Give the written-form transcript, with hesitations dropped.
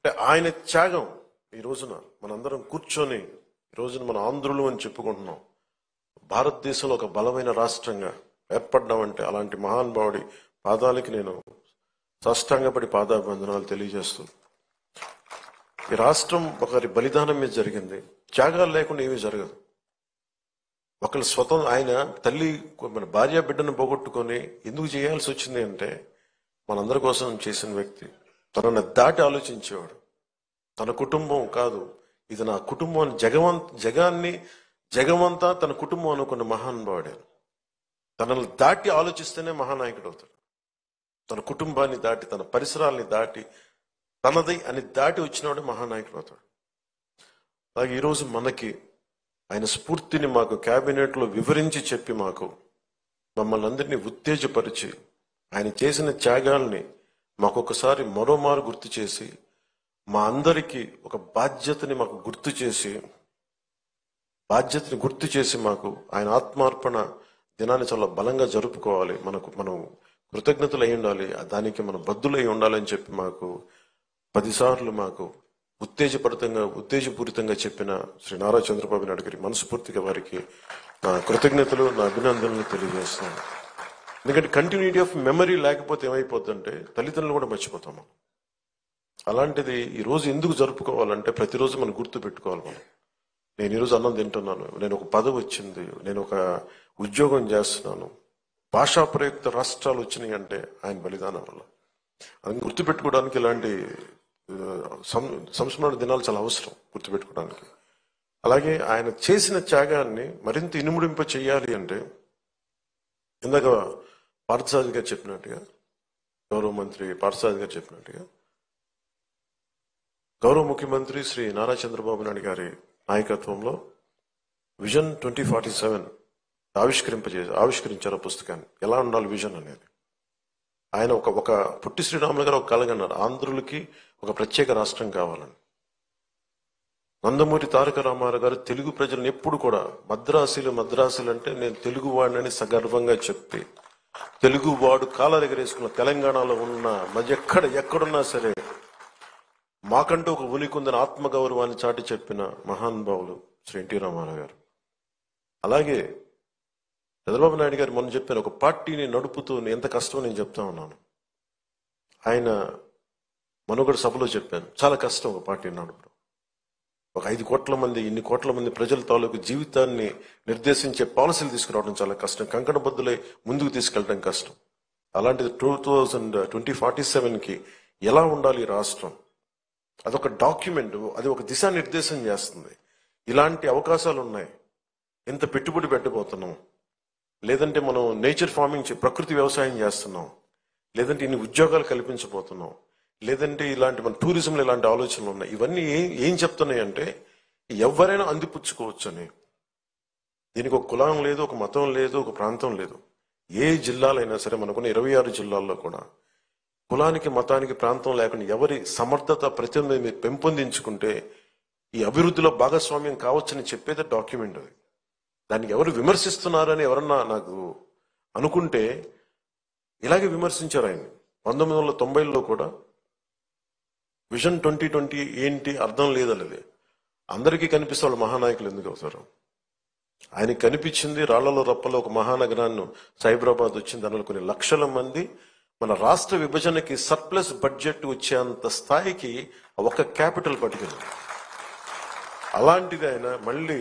అంటే ఆయన త్యాగం ఈ రోజున మనందరం కూర్చొని ఈ రోజున మన ఆంధ్రులు అని చెప్పుకుంటున్నాం. భారతదేశంలో ఒక బలమైన రాష్ట్రంగా ఏర్పడ్డామంటే అలాంటి మహానుభావుడి పాదాలకి నేను సాష్టాంగపడి పాదాభివందనాలు తెలియజేస్తూ, ఈ రాష్ట్రం ఒకరి బలిదానం మీద జరిగింది. త్యాగాలు లేకుండా ఏమీ జరగదు. ఒకరి ఆయన తల్లి మన భార్య బిడ్డను పోగొట్టుకొని ఎందుకు చేయాల్సి వచ్చింది అంటే మనందరి కోసం చేసిన వ్యక్తి. తనను దాటి ఆలోచించేవాడు. తన కుటుంబం కాదు, ఇది నా కుటుంబం అని జగమంతా తన కుటుంబం అనుకున్న మహానుభావుడే. తనను దాటి ఆలోచిస్తేనే మహానాయకుడు అవుతాడు. తన కుటుంబాన్ని దాటి, తన పరిసరాల్ని దాటి, తనది అని దాటి వచ్చినవాడు మహానాయకుడు అవుతాడు. అలాగే ఈరోజు మనకి ఆయన స్ఫూర్తిని మాకు క్యాబినెట్లో వివరించి చెప్పి మమ్మల్ని అందరినీ ఉత్తేజపరిచి ఆయన చేసిన త్యాగాల్ని మాకొకసారి మరోమారు గుర్తు చేసి, మా అందరికీ ఒక బాధ్యతని గుర్తు చేసి మాకు ఆయన ఆత్మార్పణ దినాన్ని చాలా బలంగా జరుపుకోవాలి, మనం కృతజ్ఞతలు అయి ఉండాలి, దానికి మనం బద్దులై ఉండాలని చెప్పి 10 సార్లు ఉత్తేజపూరితంగా చెప్పిన శ్రీ నారా చంద్రబాబు నాయుడు గారికి మనస్ఫూర్తిగా వారికి నా కృతజ్ఞతలు, నా అభినందనలు తెలియజేస్తున్నాను. ఎందుకంటే కంటిన్యూటీ ఆఫ్ మెమరీ లేకపోతే ఏమైపోతుందంటే తల్లిదండ్రులు కూడా మర్చిపోతాము. అలాంటిది ఈరోజు ఎందుకు జరుపుకోవాలంటే ప్రతిరోజు మనం గుర్తు పెట్టుకోవాలి. నేను ఈరోజు అన్నం తింటున్నాను, నేను ఒక పదవి వచ్చింది, నేను ఒక ఉద్యోగం చేస్తున్నాను, భాషా ప్రయుక్త రాష్ట్రాలు వచ్చినాయి అంటే ఆయన బలిదానం వల్ల. అది గుర్తుపెట్టుకోవడానికి ఇలాంటి సంస్మరణ దినాలు చాలా అవసరం గుర్తుపెట్టుకోవడానికి. అలాగే ఆయన చేసిన త్యాగాన్ని మరింత ఇనుముడింప చేయాలి అంటే ఇందాక పార్థసారథి గారు చెప్పినట్టుగా, గౌరవ మంత్రి పార్థసారథి గారు చెప్పినట్టుగా, గౌరవ ముఖ్యమంత్రి శ్రీ నారా చంద్రబాబు నాయుడు గారి నాయకత్వంలో విజన్ 2047 ఆవిష్కరించారు పుస్తకాన్ని. ఎలా ఉండాలి విజన్ అనేది. ఆయన ఒక పుట్టి శ్రీరాములు గారు ఒక కలగన్నారు, ఆంధ్రులకి ఒక ప్రత్యేక రాష్ట్రం కావాలని. నందమూరి తారక రామారావు గారు తెలుగు ప్రజలను ఎప్పుడు కూడా మద్రాసులు అంటే నేను తెలుగువాడిని సగర్వంగా చెప్పి, తెలుగువాడు కాళ్ళ ఎగరేసుకున్న తెలంగాణలో ఉన్న ఎక్కడున్నా సరే మాకంటూ ఒక ఉనికుందని ఆత్మగౌరవాన్ని చాటి చెప్పిన మహానుభావులు శ్రీ ఎన్టీ రామారావు గారు. అలాగే చంద్రబాబు నాయుడు గారు మొన్న చెప్పారు, ఒక పార్టీని నడుపుతూ ఎంత కష్టమో నేను చెప్తా ఉన్నాను. ఆయన మనుగడ సభలో చెప్పాను, చాలా కష్టం ఒక పార్టీని నడపడం. ఒక 5 కోట్ల మంది, ఇన్ని కోట్ల మంది ప్రజల తాలూకు జీవితాన్ని నిర్దేశించే పాలసీలు తీసుకురావడం చాలా కష్టం, కంకణబద్దులై ముందుకు తీసుకెళ్ళడం కష్టం. అలాంటిది 2047కి ఎలా ఉండాలి రాష్ట్రం, అదొక డాక్యుమెంట్, అది ఒక దిశానిర్దేశం చేస్తుంది. ఇలాంటి అవకాశాలు ఉన్నాయి, ఎంత పెట్టుబడి పెట్టబోతున్నాం, లేదంటే మనం నేచర్ ఫార్మింగ్ ప్రకృతి వ్యవసాయం చేస్తున్నాం, లేదంటే ఇన్ని ఉద్యోగాలు కల్పించబోతున్నాం, లేదంటే ఇలాంటి మన టూరిజంలో ఇలాంటి ఆలోచనలు ఉన్నాయి. ఇవన్నీ ఏం చెప్తున్నాయి అంటే ఎవరైనా అందిపుచ్చుకోవచ్చు అని. దీనికి ఒక కులం లేదు, ఒక మతం లేదు, ఒక ప్రాంతం లేదు. ఏ జిల్లాలైనా సరే, మనకున్న 26 జిల్లాల్లో కూడా కులానికి, మతానికి, ప్రాంతం లేకుండా ఎవరి సమర్థత ప్రతినిధి పెంపొందించుకుంటే ఈ అభివృద్ధిలో భాగస్వామ్యం కావచ్చని చెప్పేది డాక్యుమెంట్. అది దానికి ఎవరు విమర్శిస్తున్నారని ఎవరన్నా నాకు అనుకుంటే ఇలాగే విమర్శించారు ఆయన. 1990లో కూడా విజన్ 2020 ఏంటి అర్థం లేదన్నది అందరికీ కనిపిస్తే వాళ్ళు మహానాయకులు ఎందుకు అవుతారు. ఆయనకి కనిపించింది రాళ్లలో రప్పలో ఒక మహానగరాన్ని, సైబరాబాద్ వచ్చింది, దానిలో కొన్ని లక్షల మంది. మన రాష్ట్ర విభజనకి సర్ప్లస్ బడ్జెట్ వచ్చేంత స్థాయికి ఒక క్యాపిటల్ పట్టుకెళ్ళింది. అలాంటిది ఆయన మళ్ళీ